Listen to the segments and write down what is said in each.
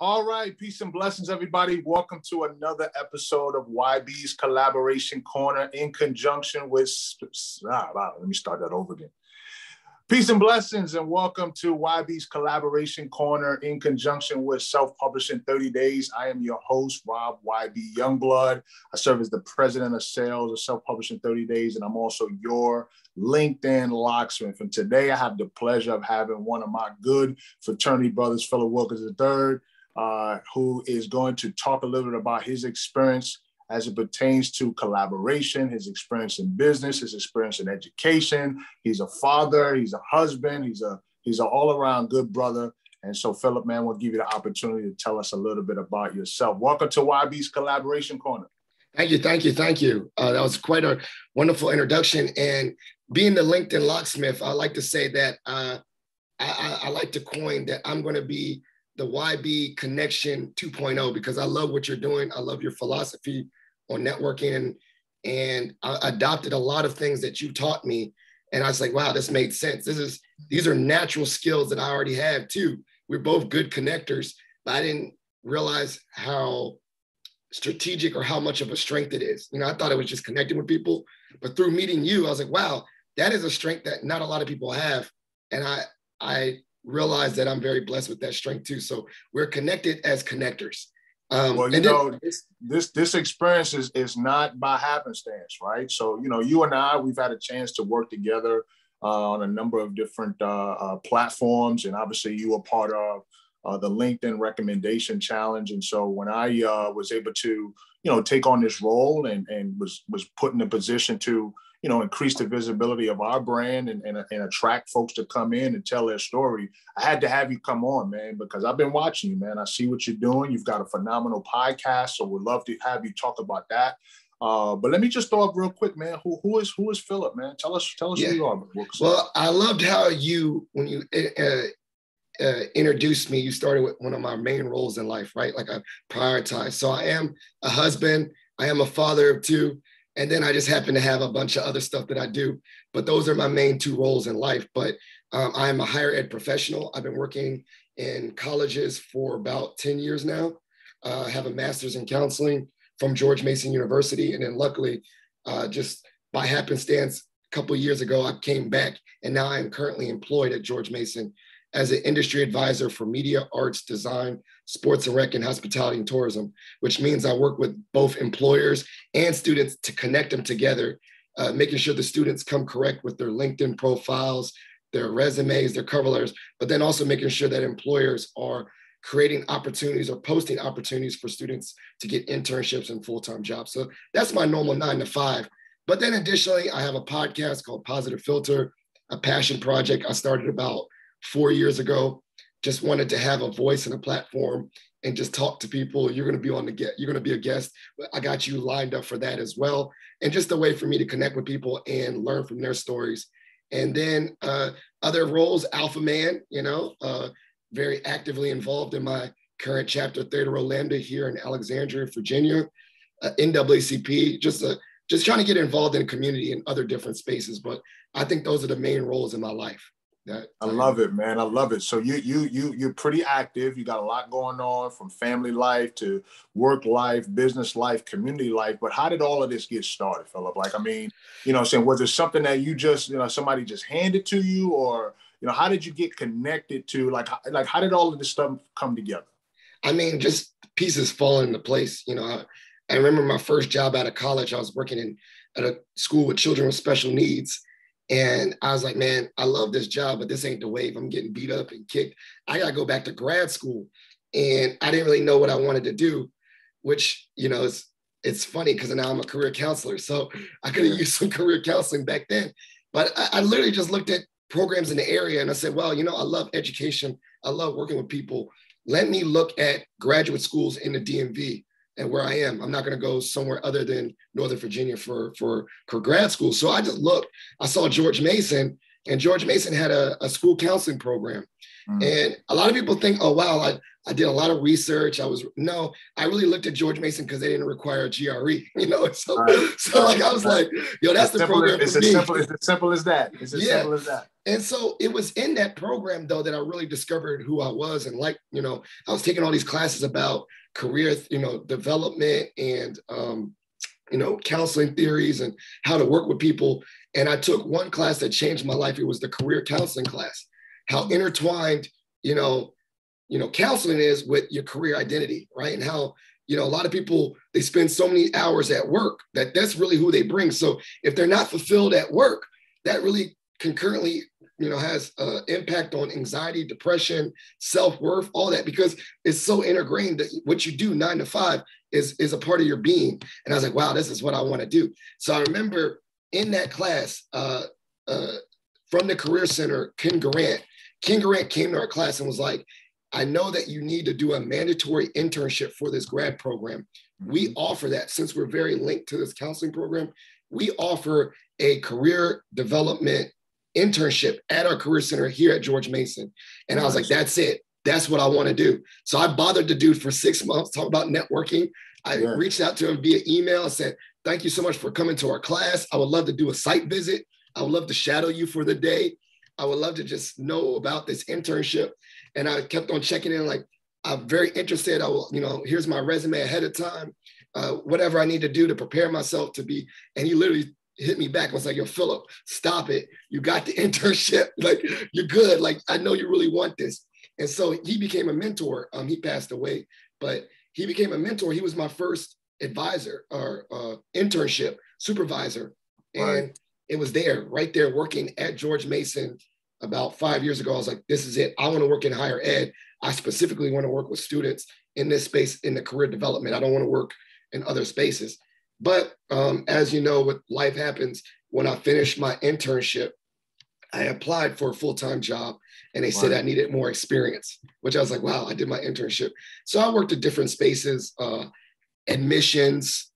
All right, peace and blessings, everybody. Welcome to another episode of YB's Collaboration Corner in conjunction with, let me start that over again. Peace and blessings, and welcome to YB's Collaboration Corner in conjunction with Self-Publishing 30 Days. I am your host, Rob YB Youngblood. I serve as the president of sales of Self-Publishing 30 Days, and I'm also your LinkedIn locksmith. And today I have the pleasure of having one of my good fraternity brothers, Philip Wilkerson III, who is going to talk a little bit about his experience as it pertains to collaboration, his experience in business, his experience in education. He's a father, he's a husband, he's an all-around good brother. And so, Philip, man, we'll give you the opportunity to tell us a little bit about yourself. Welcome to YB's Collaboration Corner. Thank you. That was quite a wonderful introduction. And being the LinkedIn locksmith, I like to say that I like to coin that I'm going to be the YB Connection 2.0, because I love what you're doing. I love your philosophy on networking, and I adopted a lot of things that you taught me. And I was like, wow, this made sense. These are natural skills that I already have too. We're both good connectors, but I didn't realize how strategic or how much of a strength it is. I thought it was just connecting with people, but through meeting you, I was like, wow, that is a strength that not a lot of people have. And I realized that I'm very blessed with that strength too. So we're connected as connectors. This experience is not by happenstance, right? So, you and I, we've had a chance to work together on a number of different platforms. And obviously you were part of the LinkedIn recommendation challenge. And so when I was able to, take on this role and was put in a position to, increase the visibility of our brand and attract folks to come in and tell their story, I had to have you come on, man, because I've been watching you, man. I see what you're doing. You've got a phenomenal podcast, so we'd love to have you talk about that. But let me just throw up real quick, man. Who is Philip, man? Tell us who you are. Well, I loved how when you introduced me, you started with one of my main roles in life, right? Like I prioritize. So I am a husband. I am a father of two. And then I just happen to have a bunch of other stuff that I do. But those are my main two roles in life. But I am a higher ed professional. I've been working in colleges for about 10 years now. I have a master's in counseling from George Mason University. And then luckily, just by happenstance, a couple of years ago, I came back. And now I am currently employed at George Mason as an industry advisor for media, arts, design, sports and rec, and hospitality and tourism, which means I work with both employers and students to connect them together, making sure the students come correct with their LinkedIn profiles, their resumes, their cover letters, but then also making sure that employers are creating opportunities or posting opportunities for students to get internships and full-time jobs. So that's my normal 9 to 5. But then additionally, I have a podcast called Positive Philter, a passion project I started about 4 years ago. Just wanted to have a voice and a platform and just talk to people. You're going to be a guest. I got you lined up for that as well. And just a way for me to connect with people and learn from their stories. And then other roles, Alpha Man, very actively involved in my current chapter, Theta Rho Lambda here in Alexandria, Virginia, NAACP, just trying to get involved in the community in other different spaces. But I think those are the main roles in my life. I love it, man. I love it. So you're pretty active. You got a lot going on, from family life to work life, business life, community life. But how did all of this get started, Philip? Was it something that you just, somebody just handed to you, or, how did you get connected to, how did all of this stuff come together? Just pieces falling into place. I remember my first job out of college. I was working at a school with children with special needs. And I was like, man, I love this job, but this ain't the wave. I'm getting beat up and kicked. I got to go back to grad school. And I didn't really know what I wanted to do, which, it's funny because now I'm a career counselor. So I could have used some career counseling back then. But I literally just looked at programs in the area and I said, well, I love education. I love working with people. Let me look at graduate schools in the DMV. And where I am, I'm not going to go somewhere other than Northern Virginia for grad school. So I just looked, I saw George Mason, And George Mason had a school counseling program. And a lot of people think, oh, wow, I did a lot of research. I really looked at George Mason because they didn't require a GRE, you know? So like, I was like, yo, that's the program for me. It's as simple as that. It's as simple as that. And so it was in that program, though, that I really discovered who I was. And like, you know, I was taking all these classes about career, you know, development and, you know, counseling theories and how to work with people. And I took one class that changed my life. It was the career counseling class, how intertwined, you know, counseling is with your career identity, right? And how, you know, a lot of people, they spend so many hours at work that's really who they bring. So if they're not fulfilled at work, that really concurrently, you know, has impact on anxiety, depression, self-worth, all that, because it's so ingrained that what you do 9 to 5 is a part of your being. And I was like, wow, this is what I want to do. So I remember in that class from the Career Center, Ken Garant came to our class and was like, I know that you need to do a mandatory internship for this grad program. We offer that, since we're very linked to this counseling program, we offer a career development internship at our Career Center here at George Mason. And I was like, that's it. That's what I want to do. So I bothered the dude for 6 months, talk about networking. I reached out to him via email and said, thank you so much for coming to our class. I would love to do a site visit. I would love to shadow you for the day. I would love to just know about this internship. And I kept on checking in, like, I'm very interested. I will, you know, here's my resume ahead of time, whatever I need to do to prepare myself to be. And he literally hit me back and was like, yo, Philip, stop it. You got the internship. Like, you're good. Like, I know you really want this. And so he became a mentor. He passed away, but he became a mentor. He was my first advisor or internship supervisor. And it was right there working at George Mason about 5 years ago. I was like, this is it. I want to work in higher ed. I specifically want to work with students in this space, in the career development. I don't want to work in other spaces. But as you know, what life happens, when I finished my internship, I applied for a full-time job and they said I needed more experience, which I was like, wow, I did my internship. So I worked at different spaces, admissions,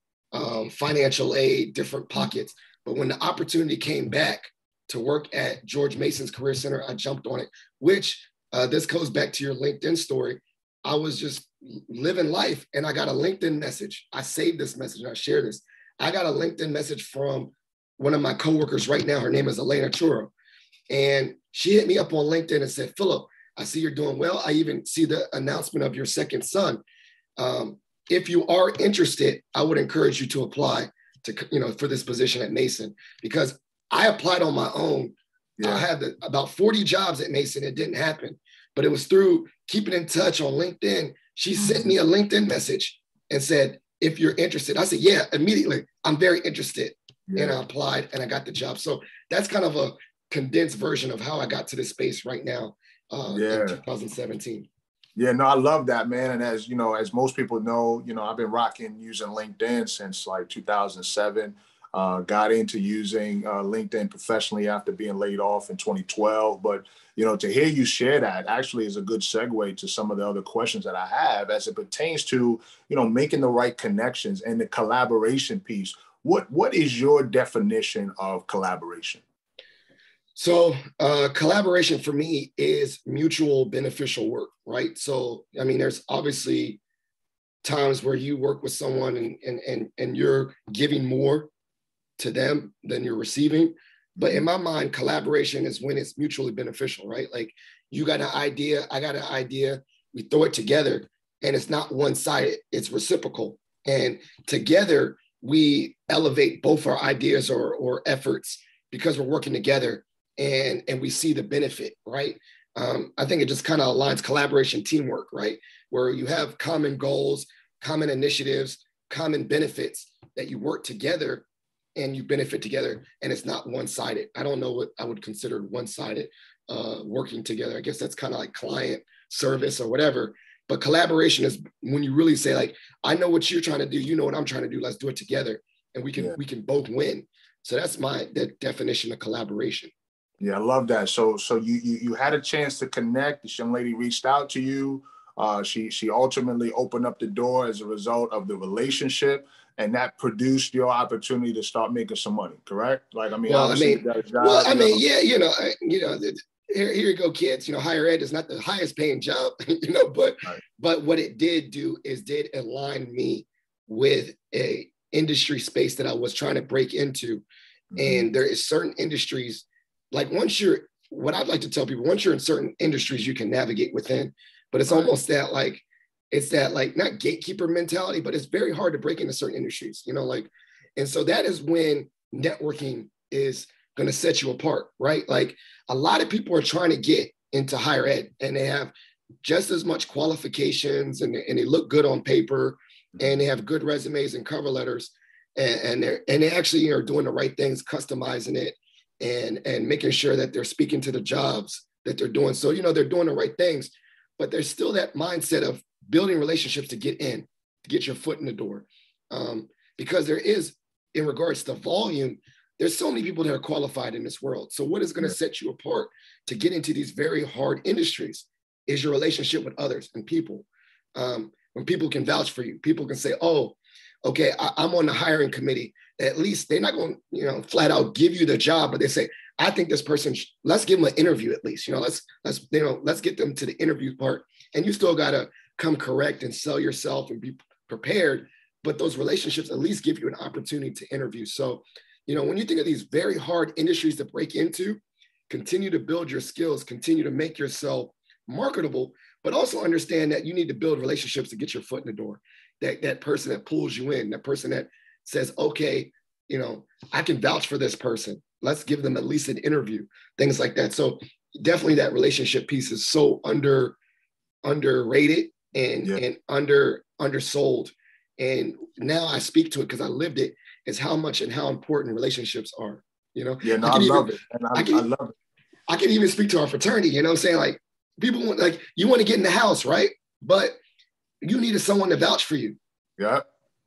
financial aid, different pockets. But when the opportunity came back to work at George Mason's Career Center, I jumped on it, which this goes back to your LinkedIn story. I was just living life and I got a LinkedIn message. I saved this message and I share this. I got a LinkedIn message from one of my coworkers right now. Her name is Elena Churro. And she hit me up on LinkedIn and said, Philip, I see you're doing well. I even see the announcement of your second son. If you are interested, I would encourage you to apply to, you know, for this position at Mason, because I applied on my own. I had about 40 jobs at Mason. It didn't happen, but it was through keeping in touch on LinkedIn. She sent me a LinkedIn message and said, if you're interested. I said, yeah, immediately. I'm very interested. And I applied and I got the job. So that's kind of a condensed version of how I got to this space right now in 2017. Yeah, no, I love that, man. And as you know, as most people know, you know, I've been rocking using LinkedIn since like 2007. Got into using LinkedIn professionally after being laid off in 2012. But, you know, to hear you share that actually is a good segue to some of the other questions that I have as it pertains to, you know, making the right connections and the collaboration piece. What is your definition of collaboration? So collaboration for me is mutual beneficial work, right? So, I mean, there's obviously times where you work with someone and you're giving more to them than you're receiving. But in my mind, collaboration is when it's mutually beneficial, right? Like, you got an idea, I got an idea, we throw it together and it's not one-sided, it's reciprocal. And together we elevate both our ideas or efforts because we're working together and we see the benefit, right? I think it just kind of aligns collaboration, teamwork, right? Where you have common goals, common initiatives, common benefits that you work together and you benefit together, and it's not one-sided. I don't know what I would consider one-sided working together. I guess that's kind of like client service or whatever. But collaboration is when you really say, like, I know what you're trying to do, you know what I'm trying to do, let's do it together, and we can both win. So that's the definition of collaboration. Yeah, I love that. So you had a chance to connect. This young lady reached out to you. She ultimately opened up the door as a result of the relationship, and that produced your opportunity to start making some money. Correct? Like, I mean, Well, I obviously, mean, you got a job, yeah, here you go, kids. Higher ed is not the highest paying job, but Right. but what it did do is did align me with a industry space that I was trying to break into. And there is certain industries, like what I'd like to tell people, once you're in certain industries, you can navigate within, but it's almost that like, it's that like not gatekeeper mentality, but it's very hard to break into certain industries, and so that is when networking is going to set you apart, right? Like a lot of people are trying to get into higher ed and they have just as much qualifications and they look good on paper and they have good resumes and cover letters. And they actually are doing the right things, customizing it and making sure that they're speaking to the jobs that they're doing. So, they're doing the right things, but there's still that mindset of building relationships to get in, to get your foot in the door. Because there is, in regards to volume, there's so many people that are qualified in this world. So what is going to set you apart to get into these very hard industries is your relationship with others and people. When people can vouch for you, people can say, oh, okay, I'm on the hiring committee. At least they're not going to, flat out give you the job, but they say, I think this person, let's give them an interview at least. Let's get them to the interview part. And you still got to come correct and sell yourself and be prepared. But those relationships at least give you an opportunity to interview. So, when you think of these very hard industries to break into, continue to build your skills, continue to make yourself marketable, but also understand that you need to build relationships to get your foot in the door. That person that pulls you in, that person that says, okay, I can vouch for this person. Let's give them at least an interview, things like that. So definitely that relationship piece is so underrated and undersold. And now I speak to it because I lived it, is how much and how important relationships are, Yeah, no, I love it. And I love it. I can even speak to our fraternity, I'm saying? Like people want, like, you want to get in the house, right? But you needed someone to vouch for you. Yeah.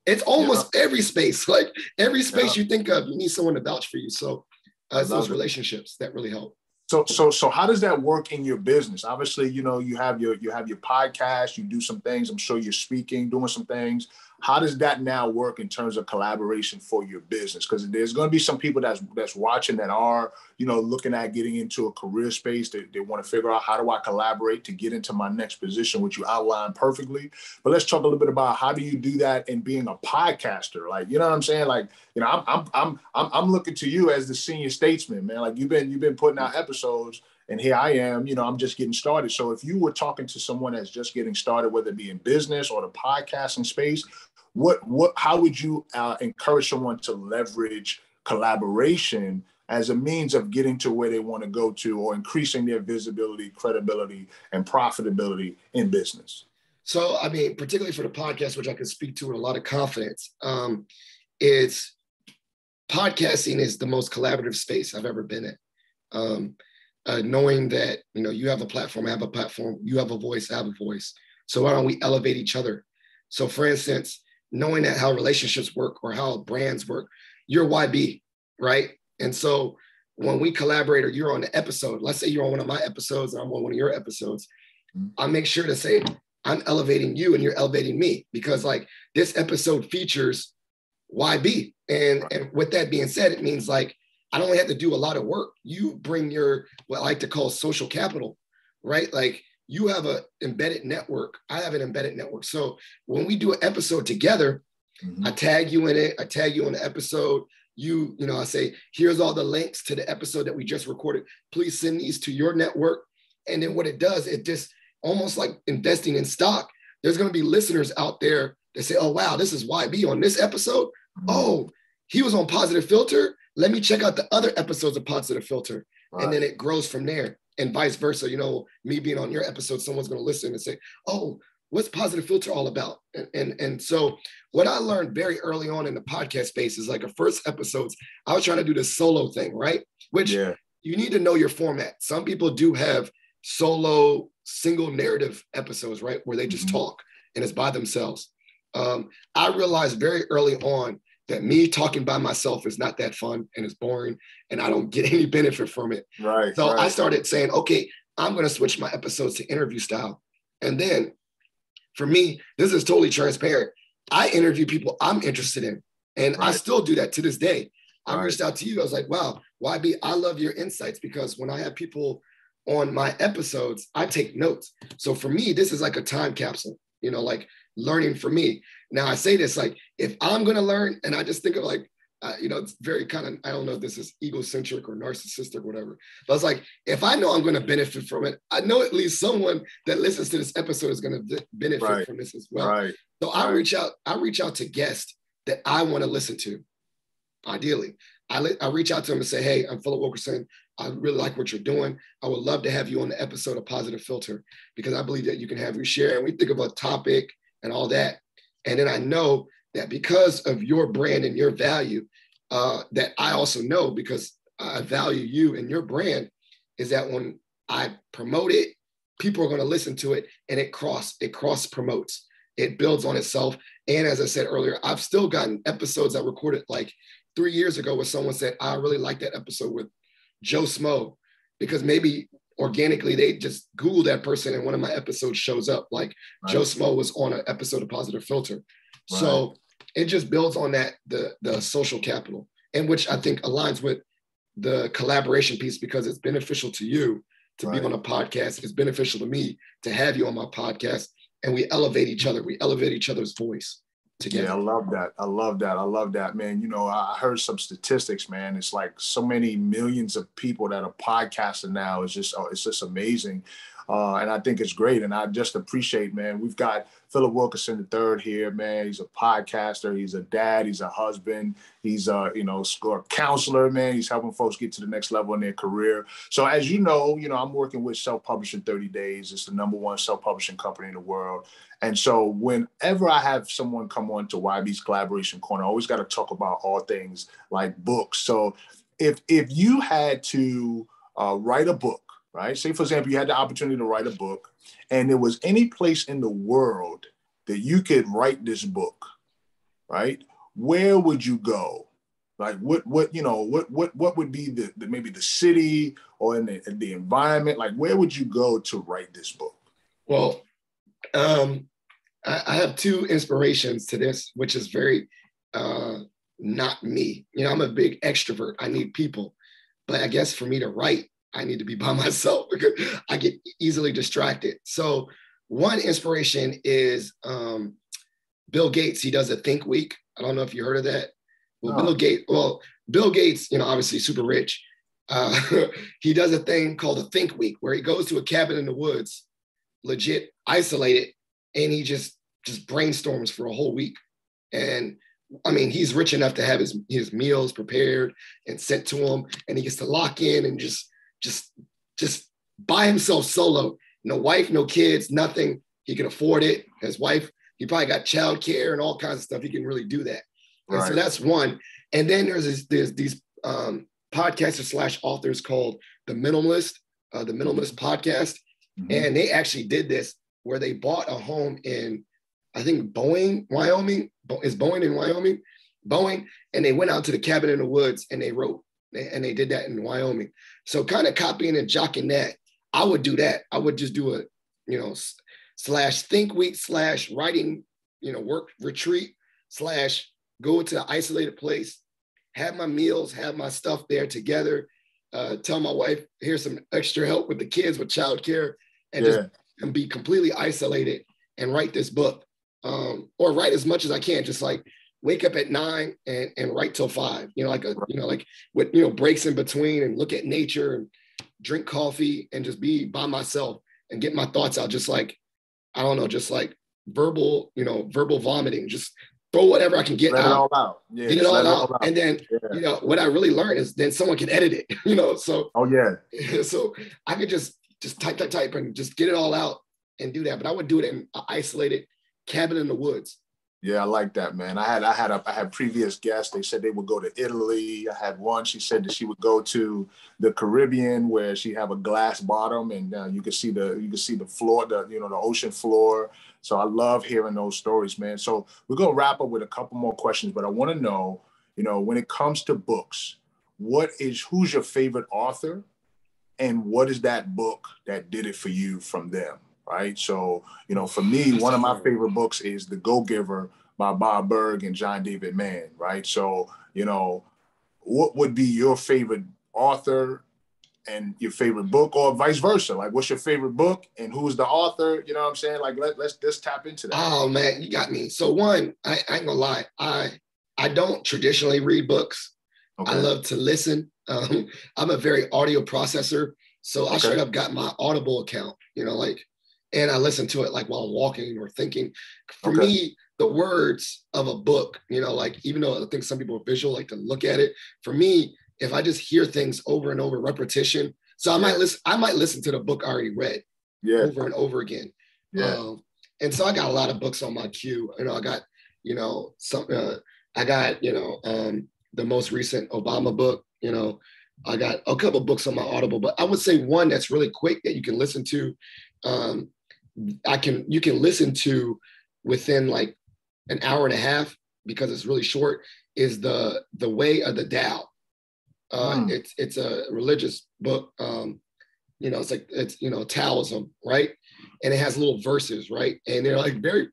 It's almost every space, like every space you think of, you need someone to vouch for you. So it's those relationships that really help. So how does that work in your business? Obviously, you have your podcast, you do some things. I'm sure you're speaking, doing some things. How does that now work in terms of collaboration for your business? Because there's going to be some people that's watching that are, looking at getting into a career space. They want to figure out, how do I collaborate to get into my next position, which you outlined perfectly. But let's talk a little bit about how do you do that in being a podcaster? Like, you know what I'm saying? Like, I'm looking to you as the senior statesman, man. Like you've been putting out episodes. And here I am, I'm just getting started. So if you were talking to someone that's just getting started, whether it be in business or the podcasting space, how would you encourage someone to leverage collaboration as a means of getting to where they want to go to, or increasing their visibility, credibility, and profitability in business? So, I mean, particularly for the podcast, which I can speak to with a lot of confidence, it's podcasting is the most collaborative space I've ever been in. Knowing that, you have a platform, I have a platform, you have a voice, I have a voice. So why don't we elevate each other? So for instance, knowing that how relationships work or how brands work, you're YB, right? And so when we collaborate or you're on the episode, let's say you're on one of my episodes and I'm on one of your episodes, I make sure to say, I'm elevating you and you're elevating me, because like this episode features YB. And with that being said, it means like, I don't have to do a lot of work. You bring your, what I like to call social capital, right? Like you have an embedded network. I have an embedded network. So when we do an episode together, I tag you in it. I tag you on the episode. I say, here's all the links to the episode that we just recorded. Please send these to your network. And then what it does, it just almost like investing in stock. There's going to be listeners out there that say, oh, wow, this is YB on this episode. Oh, he was on Positive Philter. Let me check out the other episodes of Positive Philter. Right. And then it grows from there, and vice versa. Me being on your episode, someone's going to listen and say, oh, what's Positive Philter all about? And so what I learned very early on in the podcast space is like the first episodes, I was trying to do the solo thing, right? Which you need to know your format. Some people do have solo single narrative episodes, right? Where they just talk and it's by themselves. I realized very early on that me talking by myself is not that fun and it's boring and I don't get any benefit from it. Right. So I started saying, okay, I'm going to switch my episodes to interview style. And then for me, this is totally transparent. I interview people I'm interested in, and I still do that to this day. I reached out to you. I was like, wow, YB, I love your insights, because when I have people on my episodes, I take notes. So for me, this is like a time capsule, you know, like learning for me. Now I say this, like, if I'm going to learn, and I just think of like, you know, it's very kind of, I don't know if this is egocentric or narcissistic or whatever, but it's like, if I know I'm going to benefit from it, I know at least someone that listens to this episode is going to benefit from this as well. So I reach out to guests that I want to listen to. Ideally, I reach out to them and say, hey, I'm Philip Wilkerson. I really like what you're doing. I would love to have you on the episode of Positive Philter, because I believe that you can have your share. And we think about topic and all that. And then I know that because of your brand and your value, that I also know, because I value you and your brand, is that when I promote it, people are going to listen to it, and it cross promotes. It builds on itself. And as I said earlier, I've still gotten episodes I recorded like 3 years ago where someone said, I really like that episode with Joe Smo, because maybe organically they just Google that person and one of my episodes shows up. Like Joe Smo was on an episode of Positive Philter. So it just builds on that, the social capital, and which I think aligns with the collaboration piece, because it's beneficial to you to be on a podcast. It's beneficial to me to have you on my podcast, and we elevate each other. We elevate each other's voice together. Yeah, I love that. I love that, man. You know, I heard some statistics, man. It's like so many millions of people that are podcasting now. It's just amazing. And I think it's great. And I just appreciate, man, we've got Philip Wilkerson III here, man. He's a podcaster. He's a dad. He's a husband. He's a counselor, man. He's helping folks get to the next level in their career. So as you know, I'm working with Self-Publishing 30 Days. It's the #1 self-publishing company in the world. And so whenever I have someone come on to YB's Collaboration Corner, I always got to talk about all things like books. So if you had to write a book, right? Say, for example, you had the opportunity to write a book, and there was any place in the world that you could write this book, right? Where would you go? Like what would be the maybe the city or in the environment? Like, where would you go to write this book? Well, I have two inspirations to this, which is very not me. I'm a big extrovert. I need people, but I guess for me to write, I need to be by myself because I get easily distracted. So one inspiration is Bill Gates. He does a Think Week. I don't know if you heard of that. Well, no. Bill Gates, obviously super rich. He does a thing called a Think Week where he goes to a cabin in the woods, legit isolated, and he just brainstorms for a whole week. And I mean, he's rich enough to have his meals prepared and sent to him, and he gets to lock in and just by himself solo. No wife, no kids, nothing. He can afford it. His wife, he probably got childcare and all kinds of stuff. He can really do that. Right. And so that's one. And then there's these podcasters / authors called The Minimalist Podcast. Mm-hmm. And they actually did this where they bought a home in, I think, Boeing, Wyoming. Is Boeing in Wyoming? Boeing. And they went out to the cabin in the woods and they wrote. And they did that in Wyoming. So kind of copying and jocking that, I would do that. I would just do a, /think week / writing, work retreat / go to an isolated place, have my meals, have my stuff there together, tell my wife, here's some extra help with the kids with childcare, and and be completely isolated and write this book, or write as much as I can, just like wake up at 9 and write till 5, with breaks in between, and look at nature and drink coffee and just be by myself and get my thoughts out. Just like, I don't know, just like verbal vomiting, just throw whatever I can get out. Let it all out. Yeah, get it all out. And then, what I really learned is then someone can edit it, so. Oh yeah. So I could just type and just get it all out and do that. But I would do it in an isolated cabin in the woods. Yeah, I like that, man. I had previous guests. They said they would go to Italy. I had one. She said that she would go to the Caribbean, where she have a glass bottom, and you can see the floor, the ocean floor. So I love hearing those stories, man. So we're gonna wrap up with a couple more questions, but I want to know, when it comes to books, who's your favorite author, and what is that book that did it for you from them? right? So, for me, one of my favorite books is The Go-Giver by Bob Berg and John David Mann, right? So, what would be your favorite author and your favorite book, or vice versa? Like, what's your favorite book and who's the author? You know what I'm saying? Like, let's tap into that. Oh man, you got me. So one, I ain't gonna lie, I don't traditionally read books. Okay. I love to listen. I'm a very audio processor, so I straight up got my Audible account, and I listen to it like while I'm walking or thinking. For me, the words of a book, even though I think some people are visual, like to look at it. For me, if I just hear things over and over, repetition. So I might listen to the book I already read over and over again. Yeah. And so I got a lot of books on my queue. I got, the most recent Obama book, I got a couple of books on my Audible, but I would say one that's really quick that you can listen to. You can listen to within like an hour and a half because it's really short, is the Way of the Tao. It's a religious book. It's Taoism, right? And it has little verses, right? And they're like very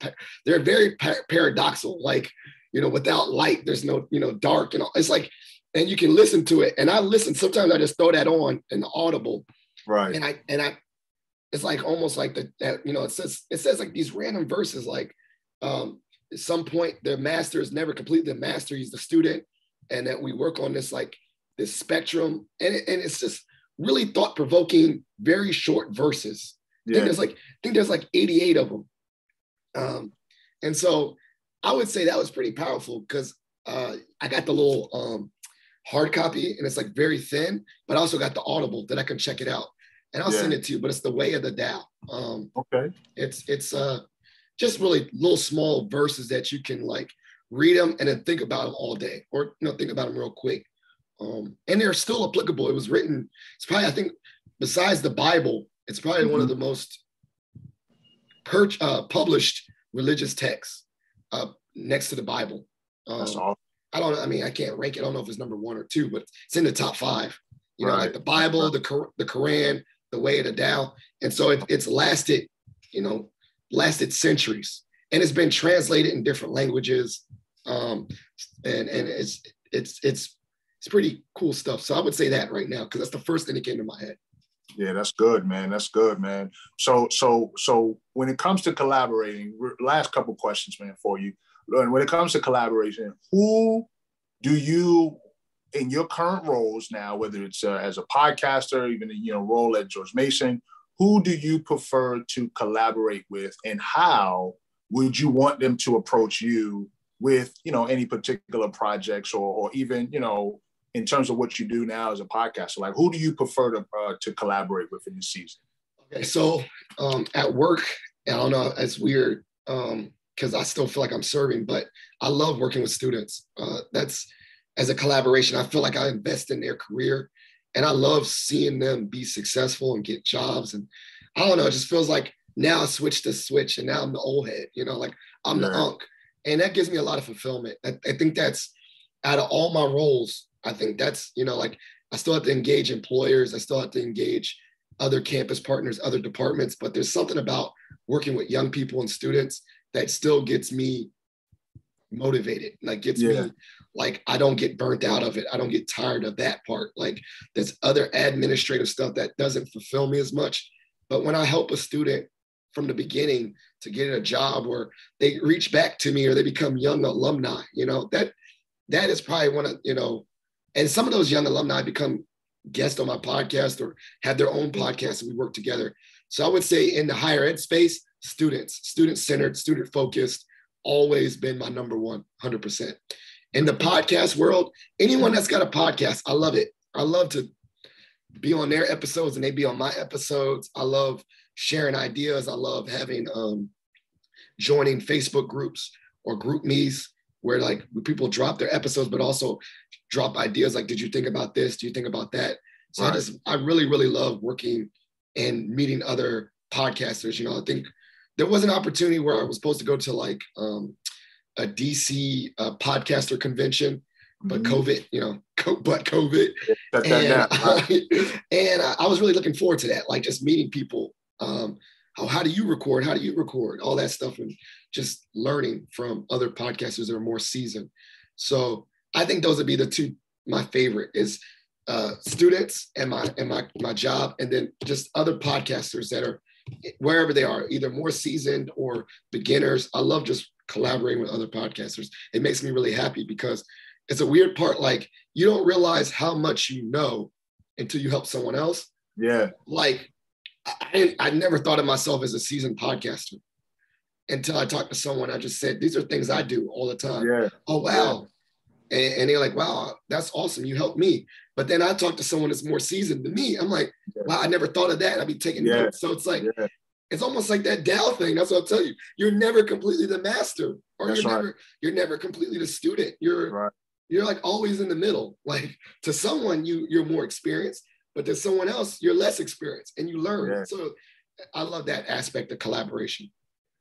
paradoxical. Like, without light, there's no, dark, It's like, and you can listen to it. And I listen. Sometimes I just throw that on in the Audible, right? And I, it's like almost like it says like these random verses, like at some point the master is never completely the master, he's the student, and that we work on this spectrum, and it's just really thought-provoking, very short verses. I think there's like 88 of them, and so I would say that was pretty powerful because I got the little hard copy, and it's like very thin, but I also got the Audible that I can check it out, and I'll send it to you. But it's The Way of the Tao. It's just really little small verses that you can like read them and then think about them all day, or think about them real quick. And they're still applicable. It was written, it's probably, I think, besides the Bible, it's probably one of the most published religious texts next to the Bible. That's awesome. I can't rank it. I don't know if it's number 1 or 2, but it's in the top 5. Like the Bible, the Quran, The Way of the Tao. And so it's lasted centuries, and it's been translated in different languages. And it's pretty cool stuff. So I would say that right now, because that's the first thing that came to my head. Yeah, that's good, man. That's good, man. So when it comes to collaborating, last couple questions, man, for you. When it comes to collaboration, who do you, in your current roles now, whether it's as a podcaster, even role at George Mason, who do you prefer to collaborate with, and how would you want them to approach you with any particular projects, or even in terms of what you do now as a podcaster? Like, who do you prefer to collaborate with in this season? Okay, so at work, I don't know, it's weird because I still feel like I'm serving, but I love working with students. That's, as a collaboration, I feel like I invest in their career, and I love seeing them be successful and get jobs. And I don't know, it just feels like now I switched the switch, and now I'm the old head, like I'm the unk. And that gives me a lot of fulfillment. I think that's, out of all my roles, I think that's, like I still have to engage employers. I still have to engage other campus partners, other departments, but there's something about working with young people and students that still gets me motivated, like gets me, like, I don't get burnt out of it. I don't get tired of that part. Like, there's other administrative stuff that doesn't fulfill me as much. But when I help a student from the beginning to get a job, or they reach back to me, or they become young alumni, that is probably one of, and some of those young alumni become guests on my podcast or have their own podcast, and we work together. So I would say in the higher ed space, student-centered, student-focused, always been my number one, 100%. In the podcast world, anyone that's got a podcast, I love it. I love to be on their episodes and they be on my episodes. I love sharing ideas. I love having, joining Facebook groups or group me's where like people drop their episodes, but also drop ideas like, did you think about this? Do you think about that? So I really, really love working and meeting other podcasters. I think there was an opportunity where I was supposed to go to like a DC podcaster convention, but COVID, and I was really looking forward to that, like just meeting people. how do you record? How do you record? All that stuff, and just learning from other podcasters that are more seasoned. So I think those would be the two, my favorite is students and my job, and then just other podcasters that are wherever they are, either more seasoned or beginners. I love just collaborating with other podcasters. It makes me really happy because it's a weird part. Like, you don't realize how much you know until you help someone else. Yeah. Like, I never thought of myself as a seasoned podcaster until I talked to someone. I just said, these are things I do all the time. Yeah. Oh, wow. Yeah. And they're like, wow, that's awesome. You helped me. But then I talk to someone that's more seasoned than me. I'm like, wow, I never thought of that. I'd be taking notes. So it's like, it's almost like that Dow thing. That's what I'll tell you. You're never completely the master, or you're never completely the student. You're like always in the middle. Like, to someone, you're more experienced, but to someone else, you're less experienced, and you learn. Yeah. So I love that aspect of collaboration.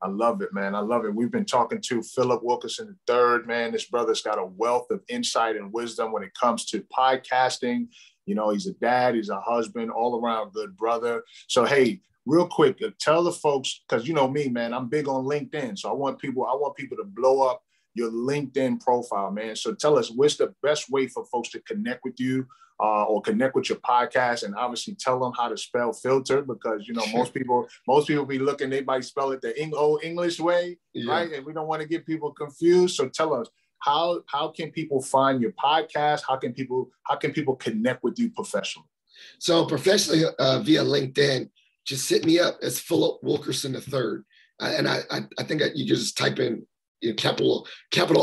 I love it, man. I love it. We've been talking to Philip Wilkerson III, man. This brother's got a wealth of insight and wisdom when it comes to podcasting. You know, he's a dad, he's a husband, all around good brother. So, hey, real quick, tell the folks, because you know me, man, I'm big on LinkedIn. So I want people to blow up your LinkedIn profile, man. So tell us, what's the best way for folks to connect with you or connect with your podcast, and obviously tell them how to spell filter, because, you know, most people be looking, they might spell it the old English way, right? And we don't want to get people confused. So tell us, how can people find your podcast? How can people connect with you professionally? So professionally, via LinkedIn, just hit me up as Philip Wilkerson III. And I think that you just type in capital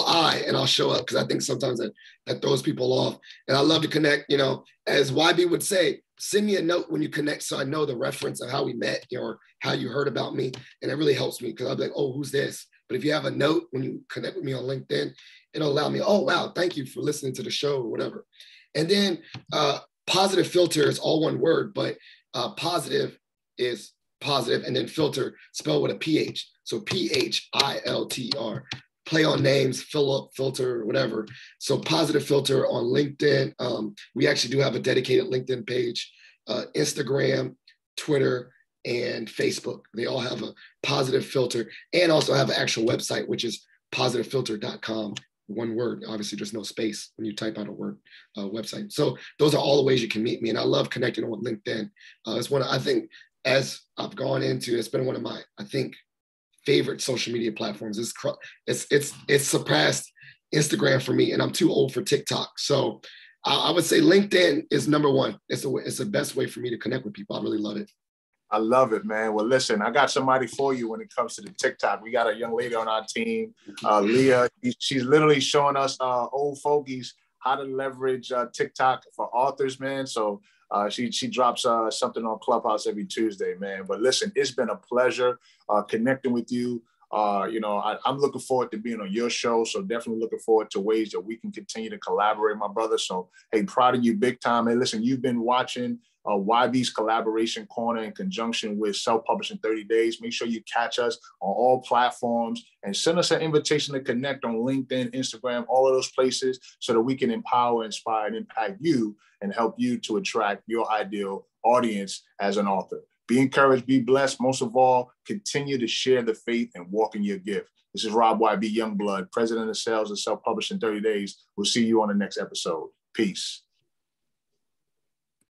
I, and I'll show up, because I think sometimes that throws people off. And I love to connect, you know, as YB would say, send me a note when you connect so I know the reference of how we met, or how you heard about me. And it really helps me, because I'll be like, oh, who's this? But if you have a note when you connect with me on LinkedIn, it'll allow me, oh, wow, thank you for listening to the show, or whatever. And then Positive Philter is all one word, but positive is positive, and then filter spelled with a PH. So PHILTR, play on names, Philip, filter, whatever. So Positive Philter on LinkedIn. We actually do have a dedicated LinkedIn page, Instagram, Twitter, and Facebook. They all have a Positive Philter, and also have an actual website, which is positivephilter.com. One word. Obviously, there's no space when you type out a word website. So those are all the ways you can meet me. And I love connecting on LinkedIn. It's one, I think, as I've gone into, it's been one of my, I think, favorite social media platforms. It's surpassed Instagram for me, and I'm too old for TikTok. So I would say LinkedIn is number one. It's the best way for me to connect with people. I really love it. I love it, man. Well, listen, I got somebody for you when it comes to the TikTok. We got a young lady on our team, Leah. She's literally showing us old fogies how to leverage TikTok for authors, man. So she drops something on Clubhouse every Tuesday, man. But listen, it's been a pleasure connecting with you. You know, I'm looking forward to being on your show. So definitely looking forward to ways that we can continue to collaborate, my brother. So, hey, proud of you big time. Hey, listen, you've been watching YB's Collaboration Corner in conjunction with Self-Publishing 30 Days. Make sure you catch us on all platforms and send us an invitation to connect on LinkedIn, Instagram, all of those places, so that we can empower, inspire, and impact you and help you to attract your ideal audience as an author. Be encouraged, be blessed. Most of all, continue to share the faith and walk in your gift. This is Rob YB Youngblood, President of Sales of Self-Publishing 30 Days. We'll see you on the next episode. Peace.